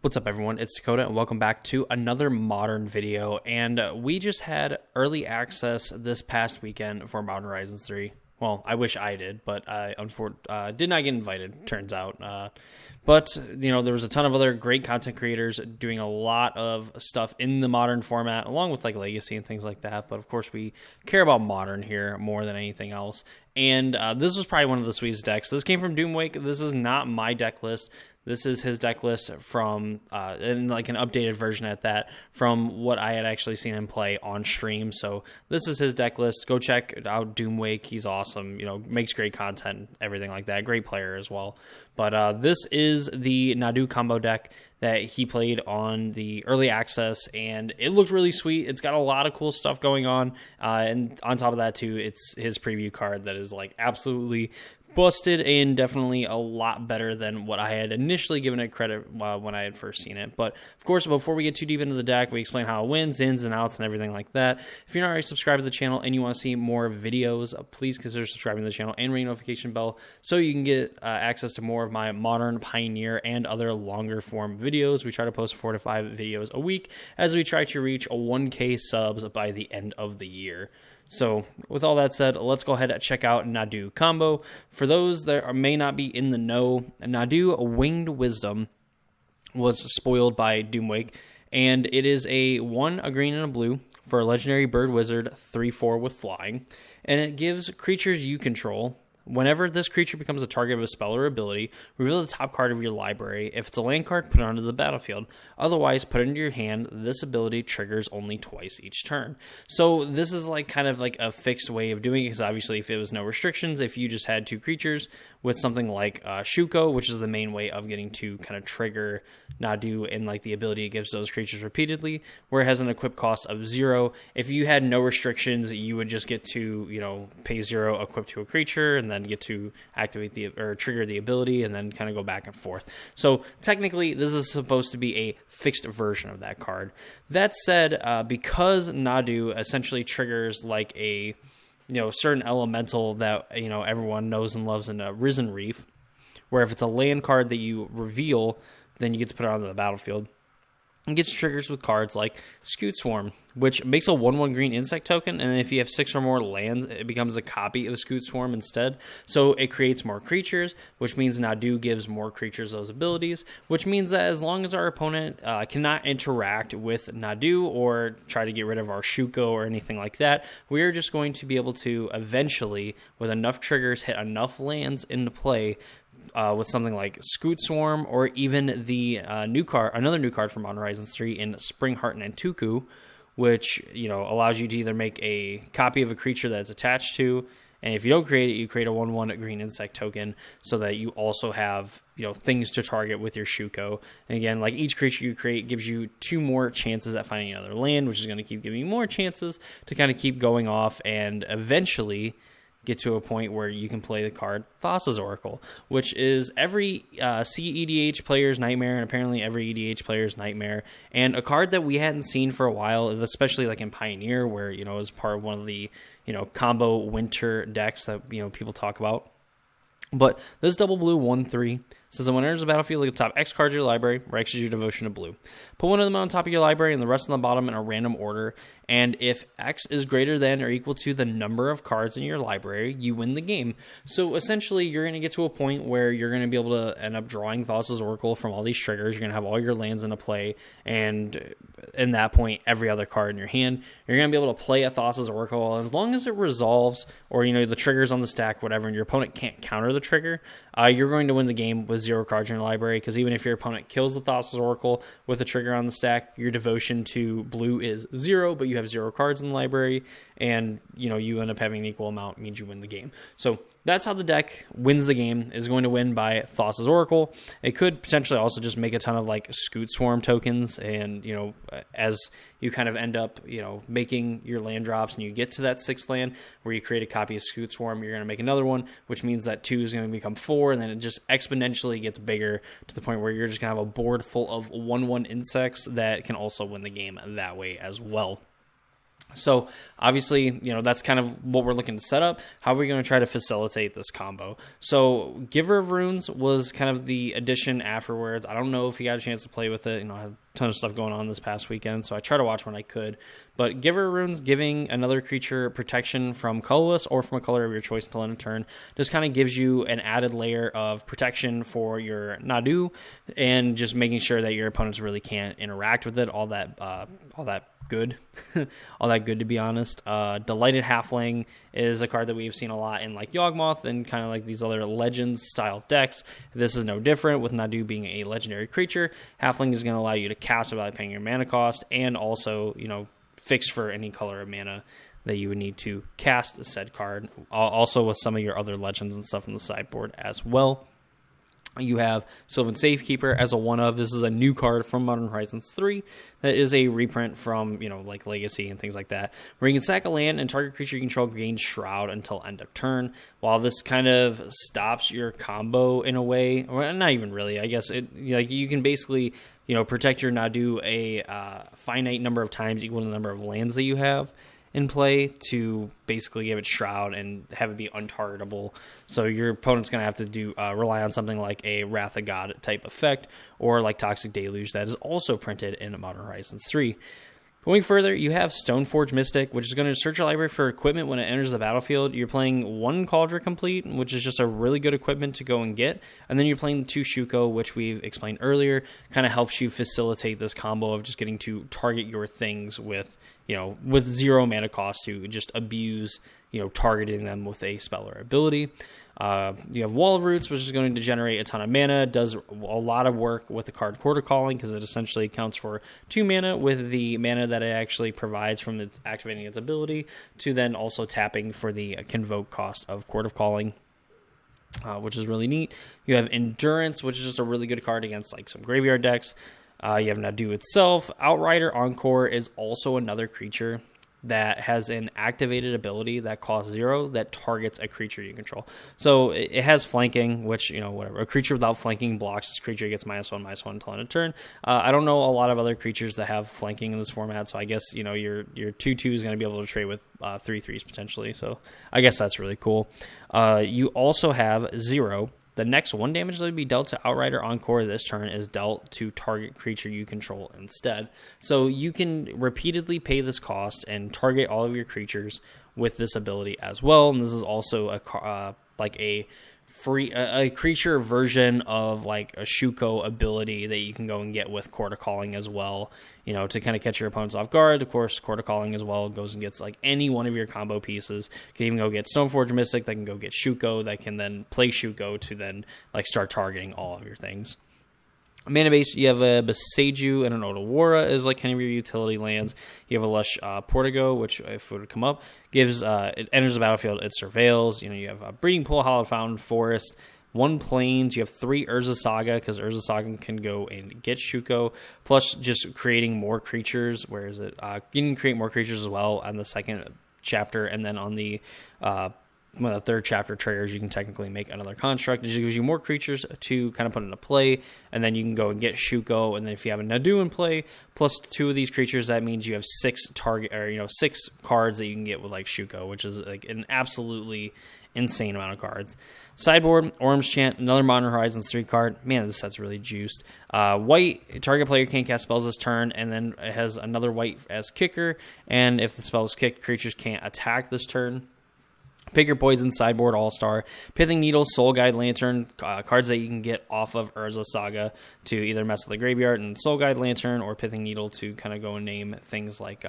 What's up, everyone? It's Dakota, and welcome back to another Modern video. And we just had early access this past weekend for Modern Horizons 3. Well, I wish I did, but I did not get invited, turns out. But, you know, there was a ton of other great content creators doing a lot of stuff in the Modern format, along with, like, Legacy and things like that. But, of course, we care about Modern here more than anything else. And this was probably one of the sweetest decks. This came from Doomwake. This is not my deck list. This is his deck list from, and like an updated version at that, from what I had actually seen him play on stream. So this is his deck list. Go check out Doomwake. He's awesome. You know, makes great content, everything like that. Great player as well. But this is the Nadu combo deck that he played on the early access, and it looked really sweet. It's got a lot of cool stuff going on, and on top of that too, it's his preview card that is like absolutely busted and definitely a lot better than what I had initially given it credit when I had first seen it. But of course, before we get too deep into the deck, we explain how it wins, ins and outs, and everything like that. If you're not already subscribed to the channel and you want to see more videos, please consider subscribing to the channel and ring the notification bell so you can get access to more of my Modern, Pioneer, and other longer form videos. We try to post 4 to 5 videos a week as we try to reach 1K subs by the end of the year. So, with all that said, let's go ahead and check out Nadu combo. For those that may not be in the know, Nadu Winged Wisdom was spoiled by Doomwake, and it is a green and a blue for a legendary bird wizard 3/4 with flying, and it gives creatures you control. Whenever this creature becomes a target of a spell or ability, reveal the top card of your library. If it's a land card, put it onto the battlefield. Otherwise, put it into your hand. This ability triggers only twice each turn. So this is like kind of like a fixed way of doing it, because obviously if it was no restrictions, if you just had 2 creatures with something like Shuko, which is the main way of getting to kind of trigger Nadu, and like the ability it gives those creatures repeatedly, where it has an equip cost of 0. If you had no restrictions, you would just get to, you know, pay 0, equip to a creature, and then get to activate or trigger the ability, and then kind of go back and forth. So technically, this is supposed to be a fixed version of that card. That said, because Nadu essentially triggers like a, you know, certain elemental that, you know, everyone knows and loves in a Risen Reef, where if it's a land card that you reveal, then you get to put it onto the battlefield. It gets triggers with cards like Scoot Swarm, which makes a 1/1 green insect token, and if you have 6 or more lands, it becomes a copy of Scoot Swarm instead. So it creates more creatures, which means Nadu gives more creatures those abilities, which means that as long as our opponent cannot interact with Nadu or try to get rid of our Shuko or anything like that, we are just going to be able to eventually, with enough triggers, hit enough lands into play with something like Scoot Swarm, or even the another new card from Modern Horizons 3 in Spring Heart and Antuku, which, you know, allows you to either make a copy of a creature that it's attached to, and if you don't create it, you create a 1/1 green insect token, so that you also have, you know, things to target with your Shuko. And again, like, each creature you create gives you 2 more chances at finding another land, which is going to keep giving you more chances to kind of keep going off and eventually get to a point where you can play the card Thassa's Oracle, which is every CEDH player's nightmare, and apparently every EDH player's nightmare, and a card that we hadn't seen for a while, especially like in Pioneer, where, you know, it was part of one of the, you know, combo winter decks that, you know, people talk about. But this double blue 1/3 says that when it enters the battlefield, look at the top X cards of your library, where X is your devotion to blue. Put one of them on top of your library and the rest on the bottom in a random order. And if X is greater than or equal to the number of cards in your library, you win the game. So essentially, you're going to get to a point where you're going to be able to end up drawing Thassa's Oracle from all these triggers. You're going to have all your lands into play, and in that point, every other card in your hand. You're going to be able to play a Thassa's Oracle as long as it resolves, or, you know, the triggers on the stack, whatever, and your opponent can't counter the trigger. You're going to win the game with 0 cards in your library, because even if your opponent kills the Thassa's Oracle with a trigger on the stack, your devotion to blue is 0, but you have 0 cards in the library, and, you know, you end up having an equal amount, means you win the game. So that's how the deck wins the game, is going to win by Thassa's Oracle. It could potentially also just make a ton of like Scoot Swarm tokens, and, you know, as you kind of end up, you know, making your land drops and you get to that 6th land where you create a copy of Scoot Swarm, you're going to make another one, which means that 2 is going to become 4, and then it just exponentially gets bigger to the point where you're just going to have a board full of 1/1 insects that can also win the game that way as well. So obviously, that's kind of what we're looking to set up. How are we going to try to facilitate this combo? So Giver of Runes was kind of the addition afterwards. I don't know if you got a chance to play with it. I had a ton of stuff going on this past weekend, so I try to watch when I could. But Giver of Runes, giving another creature protection from colorless or from a color of your choice until end of turn, just kind of gives you an added layer of protection for your Nadu, and just making sure that your opponents really can't interact with it. All that good. All that good, to be honest. Delighted Halfling is a card that we've seen a lot in like Yawgmoth and kind of like these other Legends style decks. This is no different, with Nadu being a legendary creature. Halfling is going to allow you to cast without paying your mana cost, and also, fix for any color of mana that you would need to cast said card. Also with some of your other Legends and stuff in the sideboard as well. You have Sylvan Safekeeper as a one-of. This is a new card from Modern Horizons 3 that is a reprint from, like Legacy and things like that, where you can sack a land and target creature you control gains Shroud until end of turn. While this kind of stops your combo in a way, or not even really, I guess, you can basically, protect your Nadu a finite number of times equal to the number of lands that you have in play to basically give it Shroud and have it be untargetable. So your opponent's going to have to rely on something like a Wrath of God type effect, or like Toxic Deluge that is also printed in Modern Horizons 3. Going further, you have Stoneforge Mystic, which is going to search your library for equipment when it enters the battlefield. You're playing 1 Cauldron Complete, which is just a really good equipment to go and get. And then you're playing 2 Shuko, which we've explained earlier, kind of helps you facilitate this combo of just getting to target your things with 0 mana cost to just abuse, targeting them with a spell or ability. You have Wall of Roots, which is going to generate a ton of mana. Does a lot of work with the card Quarter Calling, because it essentially accounts for 2 mana with the mana that it actually provides from its activating its ability, to then also tapping for the Convoke cost of Court of Calling, which is really neat. You have Endurance, which is just a really good card against like some graveyard decks. You have Nadu itself. Outrider Encore is also another creature that has an activated ability that costs 0 that targets a creature you control. So it has flanking, which, whatever. A creature without flanking blocks this creature, gets -1/-1 until end of turn. I don't know a lot of other creatures that have flanking in this format, so I guess, your 2/2 is going to be able to trade with 3/3s potentially. So I guess that's really cool. You also have 0. The next 1 damage that would be dealt to Outrider Encore this turn is dealt to target creature you control instead. So you can repeatedly pay this cost and target all of your creatures with this ability as well. And this is also a creature version of like a Shuko ability that you can go and get with Court of Calling as well, to kind of catch your opponents off guard. Of course, Court of Calling as well goes and gets like any one of your combo pieces. You can even go get Stoneforge Mystic that can go get Shuko, that can then play Shuko to then like start targeting all of your things. Mana base, you have a Beseiju and an Otawara as like kind of your utility lands. You have a Lush Portigo, which, if it would come up, gives it enters the battlefield, it surveils. You have a Breeding Pool, Hallowed Fountain, Forest, 1 Plains. You have 3 Urza Saga, because Urza Saga can go and get Shuko, plus just creating more creatures. Where is it? You can create more creatures as well on the 2nd chapter, and then on the when the 3rd chapter triggers, you can technically make another construct. It just gives you more creatures to kind of put into play, and then you can go and get Shuko. And then if you have a Nadu in play, plus 2 of these creatures, that means you have 6 6 cards that you can get with like Shuko, which is like an absolutely insane amount of cards. Sideboard, Orim's Chant, another Modern Horizons 3 card. Man, this set's really juiced. White, target player can't cast spells this turn, and then it has another white as kicker, and if the spell is kicked, creatures can't attack this turn. Pick your poison, Sideboard All-Star, Pithing Needle, Soul Guide Lantern, cards that you can get off of Urza Saga to either mess with the graveyard, and Soul Guide Lantern or Pithing Needle to kind of go and name things like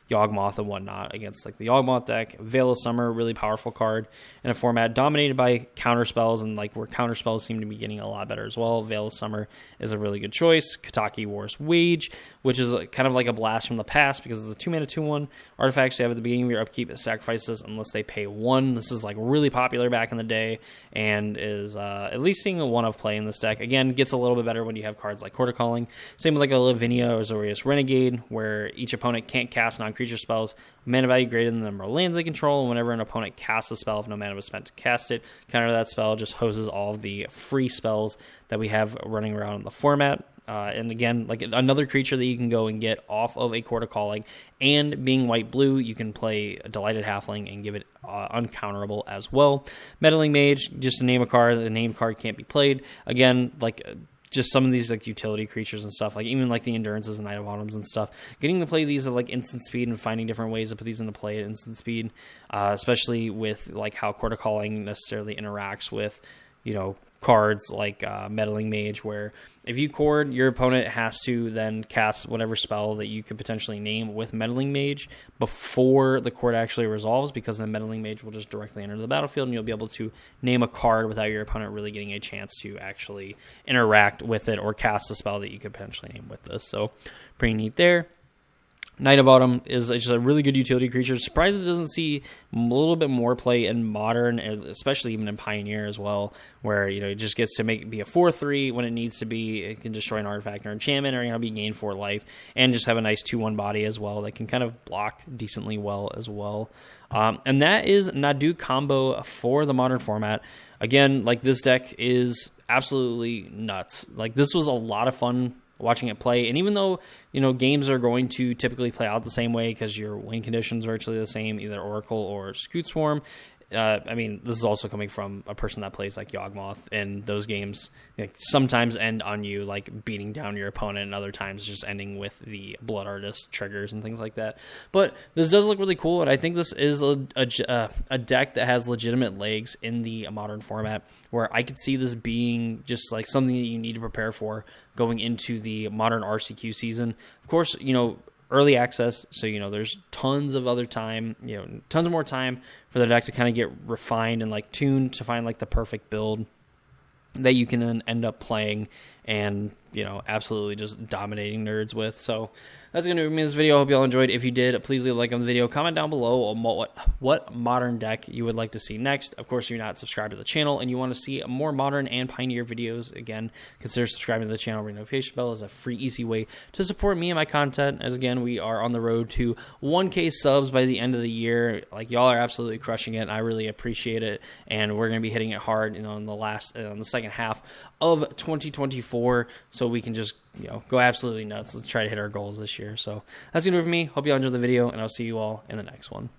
Yawgmoth and whatnot against like the Yawgmoth deck. Veil of Summer, really powerful card in a format dominated by counter spells, and like where counter spells seem to be getting a lot better as well. Veil of Summer is a really good choice. Kataki War's Wage, which is kind of like a blast from the past because it's a 2-mana 2/1 artifact. So you have at the beginning of your upkeep, it sacrifices unless they pay 1. This is like really popular back in the day, and is at least seeing a 1-of play in this deck. Again, gets a little bit better when you have cards like Court of Calling. Same with like a Lavinia or Azorius Renegade, where each opponent can't cast non-creature spells, mana value greater than the number of lands they control, and whenever an opponent casts a spell, if no mana was spent to cast it, counter that spell just hoses all of the free spells that we have running around in the format. And again, like another creature that you can go and get off of a Court of Calling, and being white-blue, you can play a Delighted Halfling and give it uncounterable as well. Meddling Mage, just to name a card, the named card can't be played. Again, like just some of these like utility creatures and stuff, like even like the Endurances and Knight of Autumns and stuff, getting to play these at like instant speed and finding different ways to put these into play at instant speed, especially with like how Court of Calling necessarily interacts with, you know, cards like Meddling Mage, where if you cord, your opponent has to then cast whatever spell that you could potentially name with Meddling Mage before the cord actually resolves, because the Meddling Mage will just directly enter the battlefield and you'll be able to name a card without your opponent really getting a chance to actually interact with it or cast a spell that you could potentially name with this. So pretty neat there. Knight of Autumn is just a really good utility creature. Surprised it doesn't see a little bit more play in Modern, especially even in Pioneer as well, where, you know, it just gets to be a 4/3 when it needs to be. It can destroy an artifact or enchantment, or, you know, be gain 4 life, and just have a nice 2/1 body as well that can kind of block decently well as well. And that is Nadu combo for the Modern format. Again, like, this deck is absolutely nuts. Like, this was a lot of fun watching it play, and even though, you know, games are going to typically play out the same way because your win conditions are virtually the same, either Oracle or Scoot Swarm. I mean, this is also coming from a person that plays like Yawgmoth, and those games like sometimes end on you like beating down your opponent, and other times just ending with the Blood Artist triggers and things like that. But this does look really cool, and I think this is a deck that has legitimate legs in the Modern format, where I could see this being just like something that you need to prepare for going into the Modern RCQ season. Of course, you know, early access, so, you know, there's tons of other time, you know, tons of more time for the deck to kind of get refined and like tuned to find like the perfect build that you can then end up playing and, you know, absolutely just dominating nerds with. So that's going to be this video. I hope you all enjoyed. If you did, please leave a like on the video. Comment down below on what Modern deck you would like to see next. Of course, if you're not subscribed to the channel and you want to see more Modern and Pioneer videos, again, consider subscribing to the channel. Ring notification bell is a free, easy way to support me and my content, as, again, we are on the road to 1K subs by the end of the year. Like, y'all are absolutely crushing it, and I really appreciate it, and we're going to be hitting it hard, you know, in the second half of 2024, so we can just, you know, go absolutely nuts. Let's try to hit our goals this year. So that's going to do it for me. Hope you all enjoyed the video, and I'll see you all in the next one.